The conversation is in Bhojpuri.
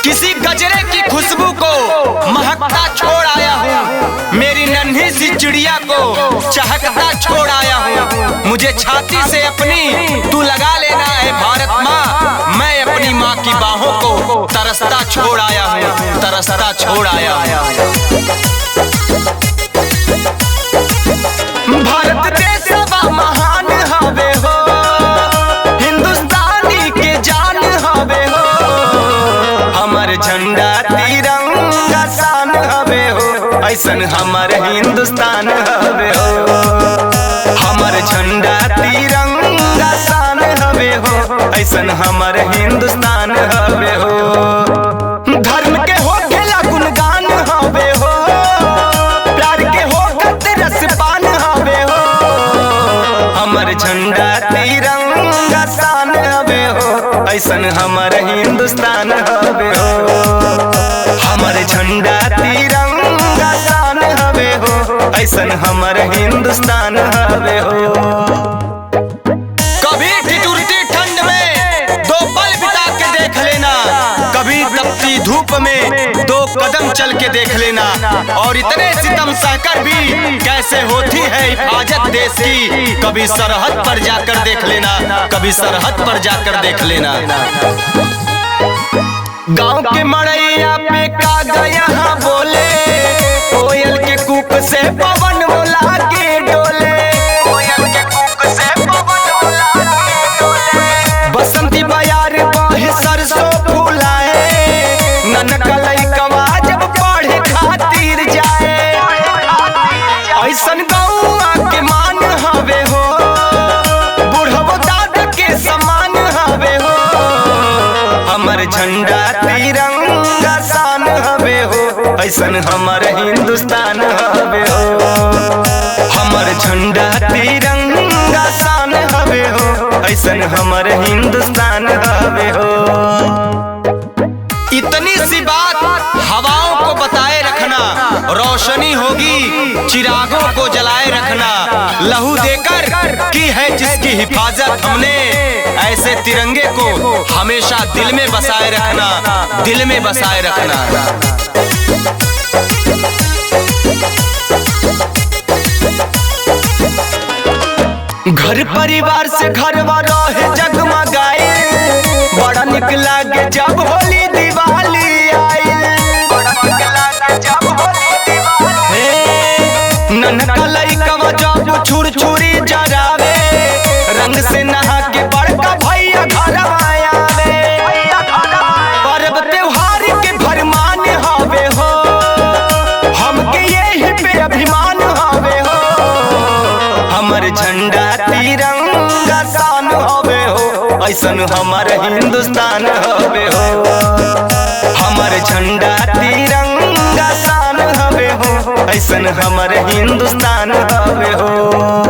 किसी गजरे की खुशबू को महकता छोड़ आया हूँ। मेरी नन्ही सी चिड़िया को चहकता छोड़ आया हूँ। मुझे छाती से अपनी तू लगा लेना है भारत माँ। मैं अपनी माँ की बाहों को तरसता छोड़ आया हूँ, तरसता छोड़ आया हूँ। भारत देश महान हवे हो, हिंदुस्तानी के जान हवे हो। हमर झंडा तिरंगा शान हवे हो, ऐसन हमर हिंदुस्तान हवे हो। हमर झंडा तिरंगा शान हवे हो, ऐसन हमर हिंदुस्तान हवे हो। धर्म के हो खेला गुणगान हवे हो, प्यार के हो रसपान हवे हो। हमर झंडा तिरंगा शान हवे हो, ऐसन हमर हिंदुस्तान हवे हो। हमर झंडा तिरंगा शान हवे हो, ऐसन हमर हिंदुस्तान हवे हो। कभी ठिठुरती ठंड में 2 पल बिता के देख लेना, कभी तपती धूप में 2 कदम चल के देख लेना। और इतने सितम सहकर भी कैसे होती है हिफाजत देश की, कभी सरहद पर जाकर देख लेना, कभी सरहद पर जाकर देख लेना। गांव के मड़ैया पे कागा यहाँ बोले, कोयल के कूक से पवन बोला के डोले। कोयल के कूक से पवन बोला के डोले। बसंती बयार बहे सरसों फुलाए, ननका लइकवा जब पढ़े खातिर जाए। ऐसन गौआ के मान हवे हो, बुढ़बो दादा के समान हवे हो। हमर झंडा तिरंगा शान हवे हो, ऐसन हमर हिंदुस्तान हवे हो। हमर झंडा तिरंगा शान हवे हो, ऐसन हमर हिंदुस्तान हवे हो। इतनी सी बात हवाओं को बताए रखना, रोशनी होगी चिरागों को जलाए रखना। लहू देकर की है जिसकी हिफाजत हमने, ऐसे तिरंगे को हमेशा दिल में बसाए रखना, दिल में बसाए रखना। घर परिवार से घरवा रहे जगमगाए, बड़ा निक लागे जब होली दिवाली आई। ननका लइकवा जब छुरछुरी जरावे, रंग से नहा के बड़का भैया घरवा आवे। पर्व त्योहार के भरमान हवे हो, हमके यही पे अभिमान हवे हो। हमर झंडा तिरंगा शान हवे हो, ऐसन हमर हिंदुस्तान हवे हो। हमर झंडा तिरंगा शान हवे हो, ऐसन हमर हिंदुस्तान हवे हो।